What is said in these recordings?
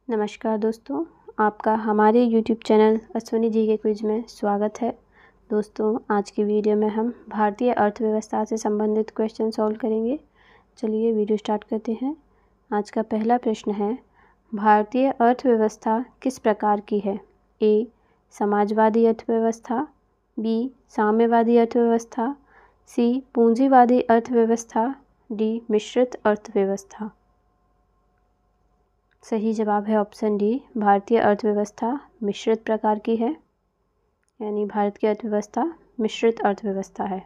नमस्कार दोस्तों, आपका हमारे YouTube चैनल अश्विनी जी के क्विज में स्वागत है। दोस्तों, आज की वीडियो में हम भारतीय अर्थव्यवस्था से संबंधित क्वेश्चन सॉल्व करेंगे। चलिए वीडियो स्टार्ट करते हैं। आज का पहला प्रश्न है, भारतीय अर्थव्यवस्था किस प्रकार की है? ए. समाजवादी अर्थव्यवस्था, बी. साम्यवादी अर्थव्यवस्था, सी. पूंजीवादी अर्थव्यवस्था, डी. मिश्रित अर्थव्यवस्था। सही जवाब है ऑप्शन डी, भारतीय अर्थव्यवस्था मिश्रित प्रकार की है, यानी भारत की अर्थव्यवस्था मिश्रित अर्थव्यवस्था है।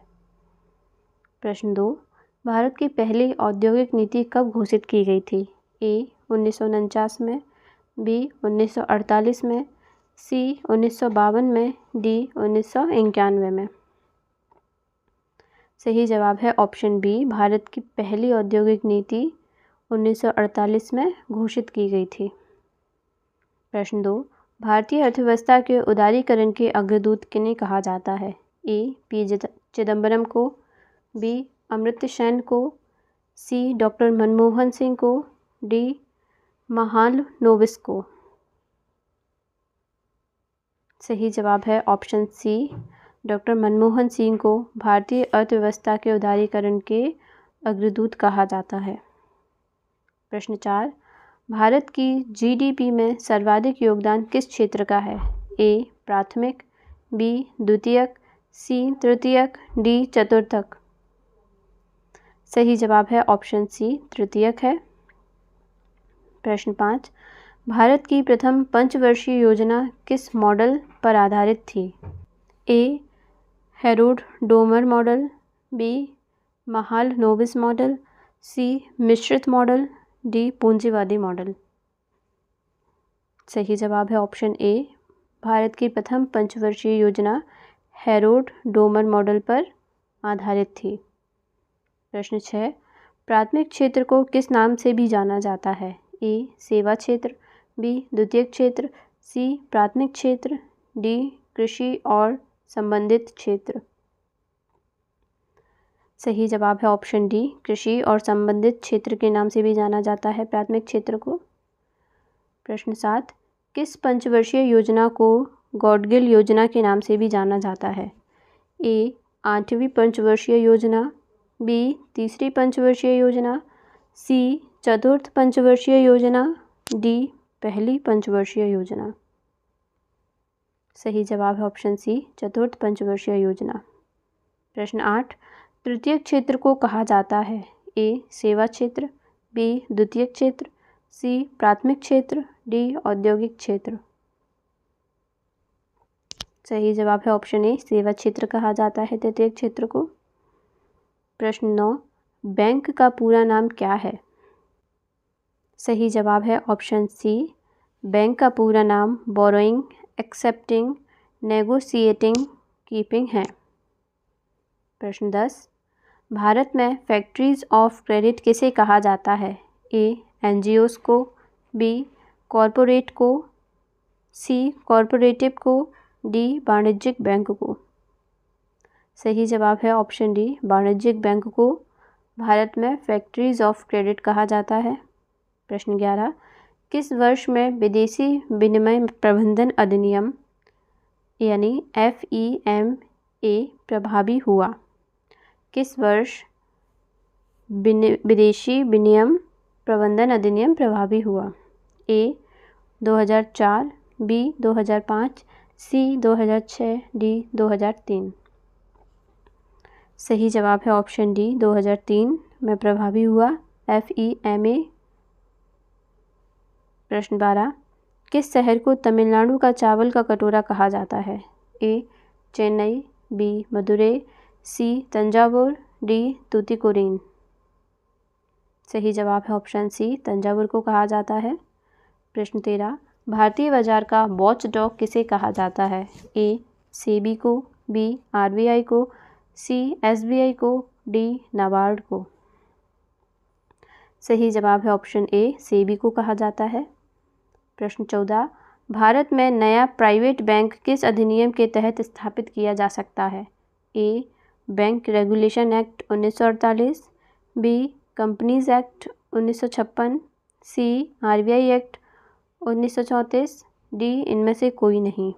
प्रश्न 2, भारत की पहली औद्योगिक नीति कब घोषित की गई थी? ए. 1949 में, बी. 1948 में, सी. 1952 में, डी. 1991 में। सही जवाब है ऑप्शन बी, भारत की पहली औद्योगिक नीति 1948 में घोषित की गई थी। प्रश्न 2, भारतीय अर्थव्यवस्था के उदारीकरण के अग्रदूत किन्हें कहा जाता है? ए. पी. चिदम्बरम को, बी. अमर्त्य सेन को, सी. डॉक्टर मनमोहन सिंह को, डी. महालनोबिस को। सही जवाब है option C, doctor Manmohan Singh को भारतीय अर्थव्यवस्था के उदारीकरण के अग्रदूत कहा जाता है। प्रश्न 4, भारत की जीडीपी में सर्वाधिक योगदान किस क्षेत्र का है? ए. प्राथमिक, बी. द्वितीयक, सी. तृतीयक, डी. चतुर्थक। सही जवाब है ऑप्शन सी, तृतीयक है। प्रश्न 5, भारत की प्रथम पंचवर्षीय योजना किस मॉडल पर आधारित थी? A. Harrod Domar model, B. Mahalanobis model, C. मिश्रित मॉडल, डी. पूंजीवादी मॉडल। सही जवाब है ऑप्शन ए, भारत की प्रथम पंचवर्षीय योजना हेरोड डोमर मॉडल पर आधारित थी। प्रश्न 6, प्राथमिक क्षेत्र को किस नाम से भी जाना जाता है? ए. सेवा क्षेत्र, बी. द्वितीयक क्षेत्र, सी. प्राथमिक क्षेत्र, डी. कृषि और संबंधित क्षेत्र। सही जवाब है ऑप्शन डी, कृषि और संबंधित क्षेत्र के नाम से भी जाना जाता है प्राथमिक क्षेत्र को। प्रश्न 7, किस पंचवर्षीय योजना को गॉडगिल योजना के नाम से भी जाना जाता है? ए. 8वीं पंचवर्षीय योजना, बी. तीसरी पंचवर्षीय योजना, सी. चतुर्थ पंचवर्षीय योजना, डी. पहली पंचवर्षीय योजना। सही जवाब है ऑप्शन सी, चतुर्थ पंचवर्षीय योजना। प्रश्न 8, तृतीयक क्षेत्र को कहा जाता है? ए. सेवा क्षेत्र, बी. द्वितीयक क्षेत्र, सी. प्राथमिक क्षेत्र, डी. औद्योगिक क्षेत्र। सही जवाब है ऑप्शन ए, सेवा क्षेत्र कहा जाता है तृतीयक क्षेत्र को। प्रश्न 9, बैंक का पूरा नाम क्या है? सही जवाब है ऑप्शन सी, बैंक का पूरा नाम बोरोइंग, एक्सेप्टिंग, नेगोशिएटिंग, कीपिंग है। प्रश्न 10, भारत में फैक्ट्रीज ऑफ क्रेडिट किसे कहा जाता है? ए. एनजीओस को, बी. कॉरपोरेट को, सी. कॉरपोरेटिव को, डी. वाणिज्यिक बैंक को। सही जवाब है ऑप्शन डी, वाणिज्यिक बैंक को भारत में फैक्ट्रीज ऑफ क्रेडिट कहा जाता है। प्रश्न 11, किस वर्ष में विदेशी विनिमय प्रबंधन अधिनियम यानी FEMA प्रभावी हुआ? किस वर्ष विदेशी विनिमय प्रबंधन अधिनियम प्रभावी हुआ? ए. 2004, बी. 2005, सी. 2006, डी. 2003। सही जवाब है ऑप्शन डी, 2003 में प्रभावी हुआ FEMA। प्रश्न 12, किस शहर को तमिलनाडु का चावल का कटोरा कहा जाता है? ए. चेन्नई, बी. मदुरै, सी. तंजावुर, डी. तूतीकोरिन। सही जवाब है ऑप्शन सी, तंजावुर को कहा जाता है। प्रश्न 13, भारतीय बाजार का वॉचडॉग किसे कहा जाता है? ए. सेबी को, बी. RBI को, सी. SBI को, डी. नाबार्ड को। सही जवाब है ऑप्शन ए, सेबी को कहा जाता है। प्रश्न 14, भारत में नया प्राइवेट बैंक किस अधिनियम के तहत स्थापित किया जा सकता है? A. Bank regulation act 1948, B. Companies act 1956, C. RBI act 1934, D इनमें से कोई नहीं।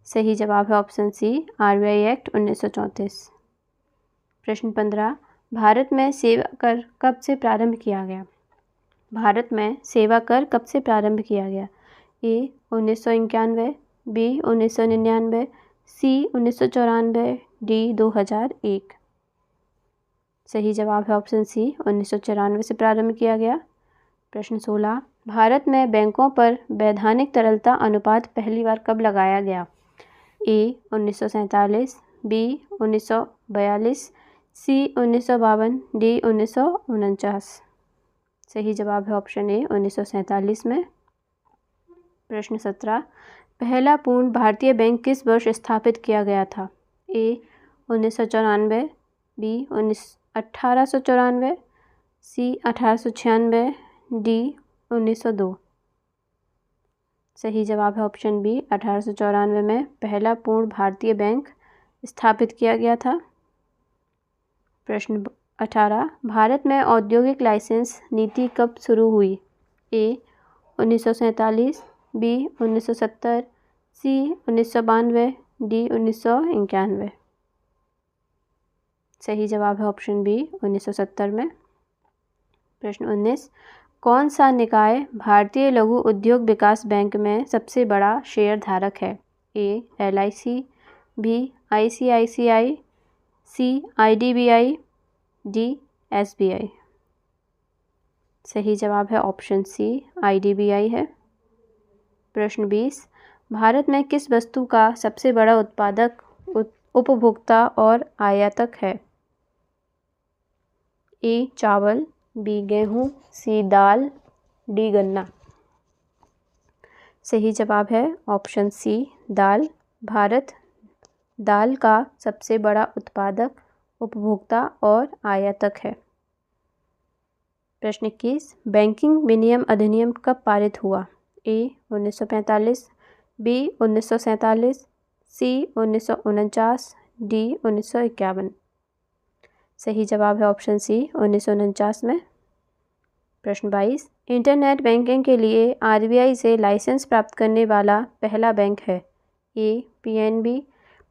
सही जवाब है ऑप्शन सी, आरबीआई एक्ट 1934। प्रश्न 15, भारत में सेवा कर कब से प्रारंभ किया गया? भारत में सेवा कर कब से प्रारंभ किया गया? ए 1991, बी 1999, सी 1994, डी 2001। सही जवाब है ऑप्शन सी, 1994 से प्रारंभ किया गया। प्रश्न 16, भारत में बैंकों पर वैधानिक तरलता अनुपात पहली बार कब लगाया गया? ए 1947, बी 1942, सी 1952, डी 1949। सही जवाब है ऑप्शन ए, 1947 में। प्रश्न 17, पहला पूर्ण भारतीय बैंक किस वर्ष स्थापित किया गया था? ए 1994, बी 1894, सी 1896, डी 1902। सही जवाब है ऑप्शन बी, 1894 में पहला पूर्ण भारतीय बैंक स्थापित किया गया था। प्रश्न 18, भारत में औद्योगिक लाइसेंस नीति कब शुरू हुई? ए 1947, बी 1970, सी 1992, डी 1991। सही जवाब है ऑप्शन बी, 1970 में। प्रश्न 19, कौन सा निकाय भारतीय लघु उद्योग विकास बैंक में सबसे बड़ा शेयर धारक है? ए LIC, बी ICICI, सी IDBI, डी SBI। सही जवाब है ऑप्शन सी, IDBI है। प्रश्न 20, भारत में किस वस्तु का सबसे बड़ा उत्पादक, उपभोक्ता और आयातक है? ए चावल, बी गेहूँ, सी दाल, डी गन्ना। सही जवाब है ऑप्शन सी, दाल। भारत दाल का सबसे बड़ा उत्पादक, उपभोक्ता और आयातक है। प्रश्न 21, बैंकिंग विनियम अधिनियम कब पारित हुआ? ए 1945, बी 1947, सी 1949, डी 1951। सही जवाब है ऑप्शन सी, 1949 में। प्रश्न 22, इंटरनेट बैंकिंग के लिए RBI से लाइसेंस प्राप्त करने वाला पहला बैंक है? A PNB,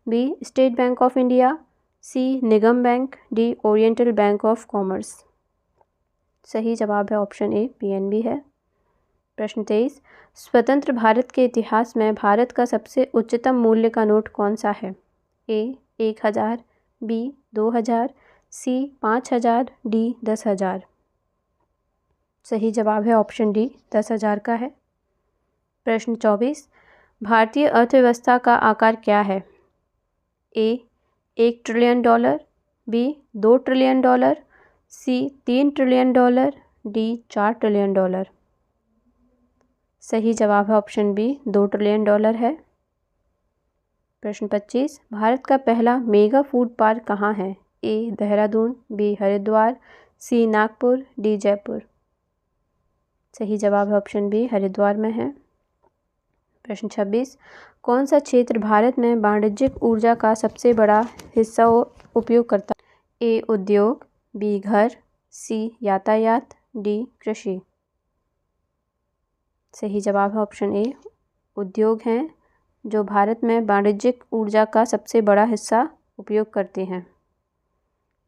B State Bank of India, C Nigam bank, D Oriental Bank of Commerce. सही जवाब है ऑप्शन ए, PNB है। प्रश्न 23, स्वतंत्र भारत के इतिहास में भारत का सबसे उच्चतम मूल्य का नोट कौन सा है? ए 1000, बी 2000, सी 5000, डी 10,000। सही जवाब है ऑप्शन डी, 10,000 का है। प्रश्न 24, भारतीय अर्थव्यवस्था का आकार क्या है? A 1 trillion dollar, B 2 trillion dollar, C 3 trillion dollar, D 4 trillion dollar. सही जवाब है ऑप्शन बी, 2 ट्रिलियन डॉलर है। प्रश्न 25, भारत का पहला मेगा फूड पार्क कहाँ है? ए देहरादून, बी हरिद्वार, सी नागपुर, डी जयपुर। सही जवाब है ऑप्शन बी, हरिद्वार में है। प्रश्न 26, कौन सा क्षेत्र भारत में वाणिज्यिक ऊर्जा का सबसे बड़ा हिस्सा उपयोग करता है? ए उद्योग, बी घर, सी यातायात, डी कृषि। सही जवाब है ऑप्शन ए, उद्योग हैं जो भारत में वाणिज्यिक ऊर्जा का सबसे बड़ा हिस्सा उपयोग करते हैं।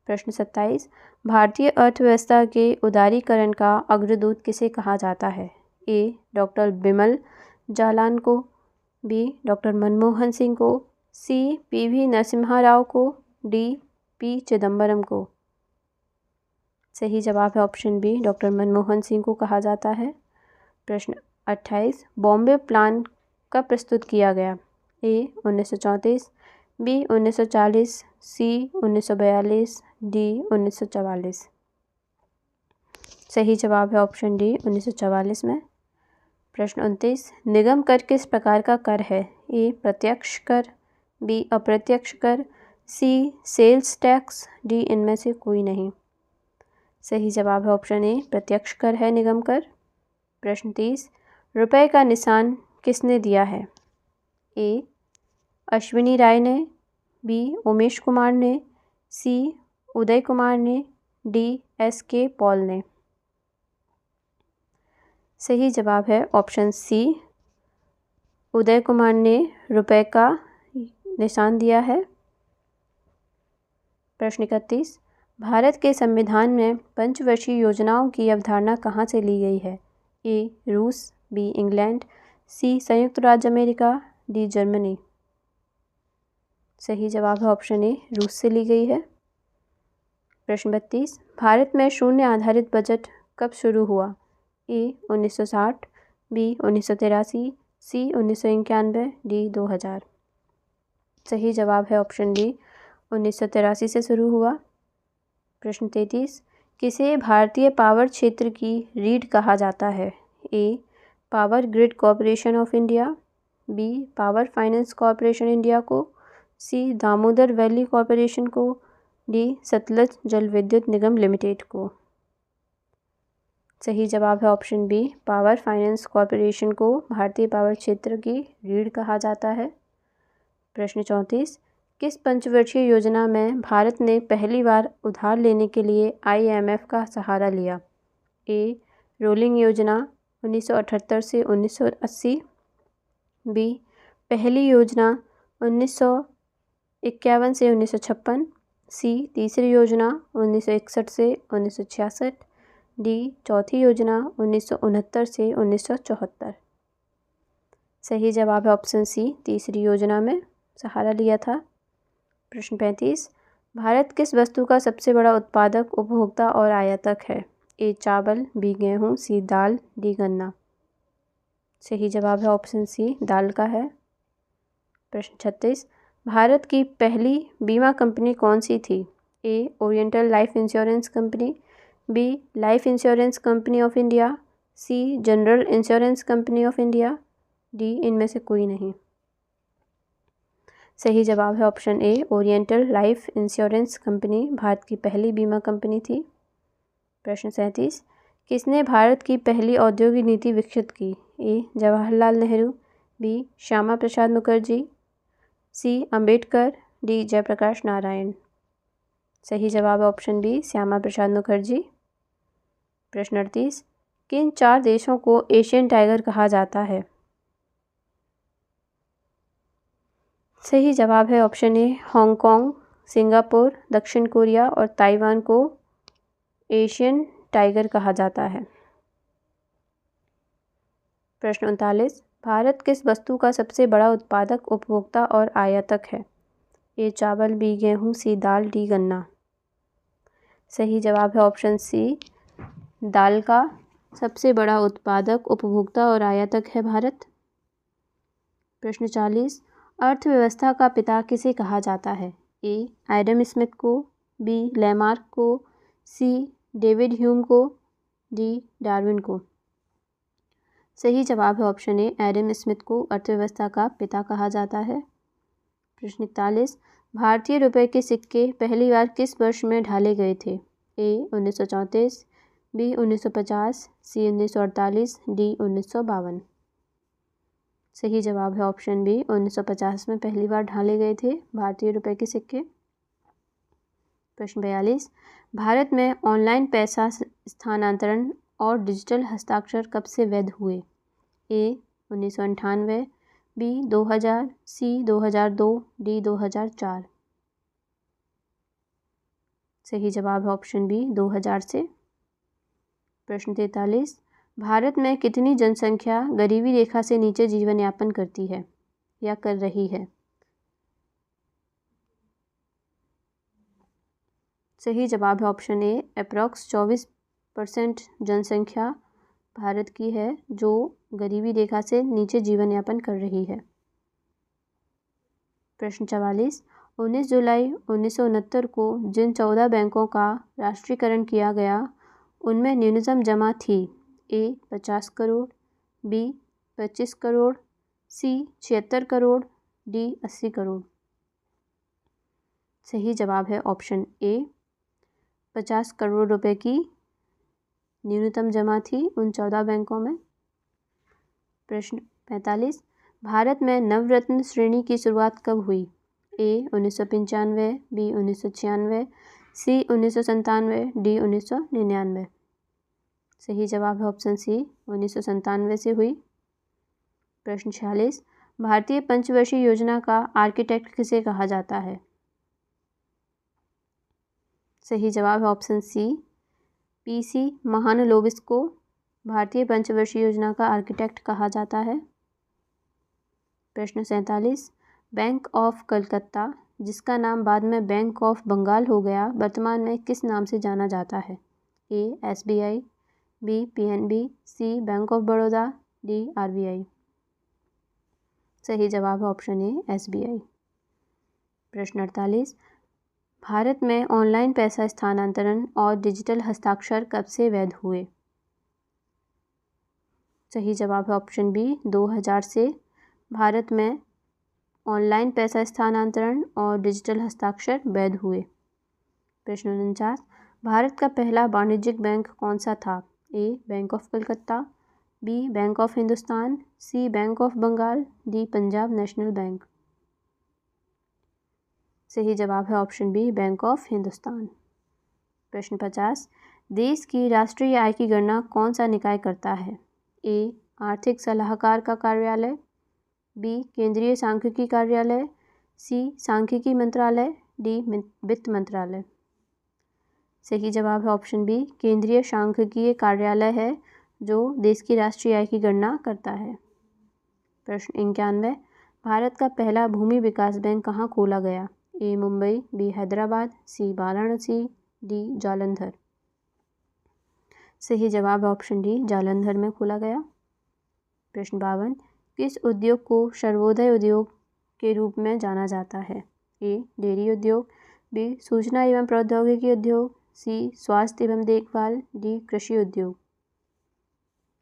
प्रश्न 27, भारतीय अर्थव्यवस्था के उदारीकरण का अग्रदूत किसे कहा जाता है? ए डॉक्टर बिमल जालान को, बी डॉक्टर मनमोहन सिंह को, सी PV नरसिम्हा राव को, डी P चिदम्बरम को। सही जवाब है option B, doctor Manmohan Singh को कहा जाता है। प्रश्न 28, बॉम्बे प्लान कब प्रस्तुत किया गया? ए 1934, बी 1940, सी 1942, डी 1944। सही जवाब है ऑप्शन डी, 1944 में। प्रश्न 29, निगम कर किस प्रकार का कर है? ए प्रत्यक्ष कर, बी अप्रत्यक्ष कर, सी सेल्स टैक्स, डी इनमें से कोई नहीं। सही जवाब है ऑप्शन ए, प्रत्यक्ष कर है निगम कर। प्रश्न 30, रुपए का निशान किसने दिया है? ए अश्विनी राय ने, बी उमेश कुमार ने, सी उदय कुमार ने, डी SK पॉल ने। सही जवाब है ऑप्शन सी, उदय कुमार ने रुपए का निशान दिया है। प्रश्न 31, भारत के संविधान में पंचवर्षीय योजनाओं की अवधारणा कहाँ से ली गई है? ए रूस, बी इंग्लैंड, सी संयुक्त राज्य अमेरिका, डी जर्मनी। सही जवाब है ऑप्शन ए, रूस से ली गई है। प्रश्न 32, भारत में शून्य आधारित बजट कब शुरू हुआ? ए 1960, बी 1983, सी 1991, डी 2000। सही जवाब है ऑप्शन डी, 1983 से शुरू हुआ। प्रश्न 33, किसे भारतीय पावर क्षेत्र की रीढ़ कहा जाता है? A power grid corporation of India, B power finance corporation India को, सी दामोदर वैली कॉरपोरेशन को, डी सतलज जल विद्युत निगम लिमिटेड को। सही जवाब है option B, power finance corporation को भारतीय पावर क्षेत्र की रीढ़ कहा जाता है। प्रश्न 34, किस पंचवर्षीय योजना में भारत ने पहली बार उधार लेने के लिए IMF का सहारा लिया? ए रोलिंग योजना 1978 से 1980, बी पहली योजना 1951 से 1956, सी तीसरी योजना 1961 से 1966, डी चौथी योजना 1969 से 1974। सही जवाब है ऑप्शन सी, तीसरी योजना में सहारा लिया था। प्रश्न 35, भारत किस वस्तु का सबसे बड़ा उत्पादक, उपभोक्ता और आयातक है? ए चावल, बी गेहूँ, सी दाल, डी गन्ना। सही जवाब है ऑप्शन सी, दाल का है। प्रश्न 36, भारत की पहली बीमा कंपनी कौन सी थी? A oriental life insurance company, B life insurance company of India, C general insurance company of India, D इनमें से कोई नहीं। सही जवाब है option A, oriental life insurance company Bharat की पहली बीमा कंपनी थी। प्रश्न 37, किसने भारत की पहली औद्योगिक नीति विकसित की? ए जवाहरलाल नेहरू, बी श्यामा प्रसाद मुखर्जी, सी अंबेडकर, डी जयप्रकाश नारायण। सही जवाब है ऑप्शन बी, श्यामा प्रसाद मुखर्जी। प्रश्न 38, किन 4 देशों को एशियन टाइगर कहा जाता है? सही जवाब है ऑप्शन ए, हांगकांग, सिंगापुर, दक्षिण कोरिया और ताइवान को एशियन टाइगर कहा जाता है। प्रश्न 39, भारत किस वस्तु का सबसे बड़ा उत्पादक, उपभोक्ता और आयातक है? ए चावल, बी गेहूँ, सी दाल, डी गन्ना। सही जवाब है ऑप्शन सी, दाल का सबसे बड़ा उत्पादक, उपभोक्ता और आयातक है भारत। प्रश्न 40, अर्थव्यवस्था का पिता किसे कहा जाता है? ए एडम स्मिथ को, बी लैमार्क को, सी डेविड ह्यूम को, डी डार्विन को। सही जवाब है ऑप्शन ए, एडम स्मिथ को अर्थव्यवस्था का पिता कहा जाता है। प्रश्न 41, भारतीय रुपये के सिक्के पहली बार किस वर्ष में ढाले गए थे? ए 1934, बी 1950, सी 1948, डी 1952। सही जवाब है ऑप्शन बी, 1950 में पहली बार ढाले गए थे भारतीय रुपये के सिक्के। प्रश्न 42, भारत में ऑनलाइन पैसा स्थानांतरण और डिजिटल हस्ताक्षर कब से वैध हुए? ए 1998, बी 2000, सी 2002, डी 2004। सही जवाब है ऑप्शन बी, 2000 से। प्रश्न 43, भारत में कितनी जनसंख्या गरीबी रेखा से नीचे जीवन यापन करती है या कर रही है? सही जवाब है ऑप्शन ए, अप्रॉक्स 24% जनसंख्या भारत की है जो गरीबी रेखा से नीचे जीवन यापन कर रही है। प्रश्न 44, 19 जुलाई 1969 को जिन 14 बैंकों का राष्ट्रीयकरण किया गया उनमें न्यूनतम जमा थी? ए 50 करोड़, बी 25 करोड़, सी 76 करोड़, डी 80 करोड़। सही जवाब है ऑप्शन ए, 50 करोड़ रुपए की न्यूनतम जमा थी उन 14 बैंकों में। प्रश्न 45, भारत में नवरत्न श्रेणी की शुरुआत कब हुई? ए 1995, बी 1996, सी 1997, डी 1999। सही जवाब है ऑप्शन सी 1997 से हुई। प्रश्न 46, भारतीय पंचवर्षीय योजना का आर्किटेक्ट किसे कहा जाता है? सही जवाब है ऑप्शन सी पीसी महानलोबिस को भारतीय पंचवर्षीय योजना का आर्किटेक्ट कहा जाता है। प्रश्न 47, बैंक ऑफ कलकत्ता जिसका नाम बाद में बैंक ऑफ बंगाल हो गया वर्तमान में किस नाम से जाना जाता है? A SBI, B PNB, C bank of Baroda, D RBI. सही जवाब है ऑप्शन ए एसबीआई। प्रश्न 48, भारत में ऑनलाइन पैसा स्थानांतरण और डिजिटल हस्ताक्षर कब से वैध हुए? सही जवाब है ऑप्शन बी 2000 से भारत में ऑनलाइन पैसा स्थानांतरण और डिजिटल हस्ताक्षर वैध हुए। प्रश्न 49, भारत का पहला वाणिज्यिक बैंक कौन सा था? A bank of Calcutta, B bank of Hindustan, C bank of Bengal, D Punjab national bank. सही जवाब है option B bank of Hindustan. प्रश्न 50, देश की राष्ट्रीय आय की गणना कौन सा निकाय करता है? ए आर्थिक सलाहकार का कार्यालय, बी केंद्रीय सांख्यिकी कार्यालय, सी सांख्यिकी मंत्रालय, डी वित्त मंत्रालय। सही जवाब है ऑप्शन बी केंद्रीय सांख्यिकीय कार्यालय है जो देश की राष्ट्रीय आय की गणना करता है। प्रश्न 91, भारत का पहला भूमि विकास बैंक कहाँ खोला गया? ए मुंबई, बी हैदराबाद, सी वाराणसी, डी जालंधर। सही जवाब है ऑप्शन डी जालंधर में खोला गया। प्रश्न 52, किस उद्योग को सर्वोदय उद्योग के रूप में जाना जाता है? ए डेयरी उद्योग, बी सूचना एवं प्रौद्योगिकी उद्योग, सी स्वास्थ्य एवं देखभाल, डी कृषि उद्योग।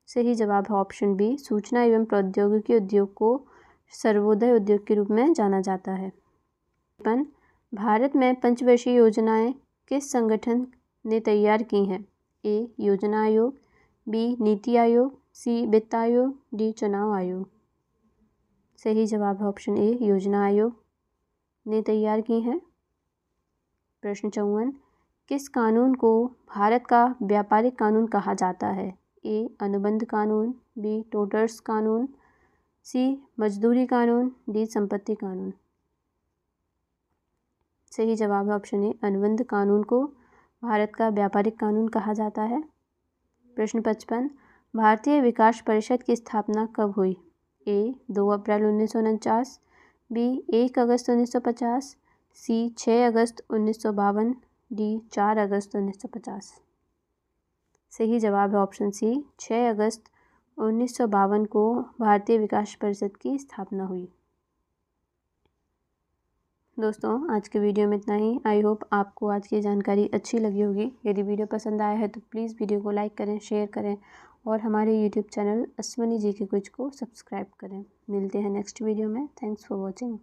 सही जवाब है ऑप्शन बी सूचना एवं प्रौद्योगिकी उद्योग को सर्वोदय उद्योग के रूप में जाना जाता है। भारत में पंचवर्षीय योजनाएं किस संगठन ने तैयार की हैं? ए योजना आयोग, बी नीति आयोग, सी वित्त आयोग, डी चुनाव आयोग। सही जवाब है ऑप्शन ए योजना आयोग ने तैयार की हैं। प्रश्न 54, किस कानून को भारत का व्यापारिक कानून कहा जाता है? ए अनुबंध कानून, बी टोटर्स कानून, सी मजदूरी कानून, डी संपत्ति कानून। सही जवाब है ऑप्शन ए अनुबंध कानून को भारत का व्यापारिक कानून कहा जाता है। प्रश्न 55, भारतीय विकास परिषद की स्थापना कब हुई? ए 2 अप्रैल 1949, बी 1 अगस्त 1950, सी 6 अगस्त 1952, डी 4 अगस्त 1950। सही जवाब है ऑप्शन सी 6 अगस्त 1952 को भारतीय विकास परिषद की स्थापना हुई। दोस्तों आज के वीडियो में इतना ही। आई होप आपको आज की जानकारी अच्छी लगी होगी। यदि वीडियो पसंद आया है तो प्लीज़ वीडियो को लाइक करें, शेयर करें और हमारे यूट्यूब चैनल अश्वनी जी के कुछ को सब्सक्राइब करें। मिलते हैं नेक्स्ट वीडियो में। Thanks for watching.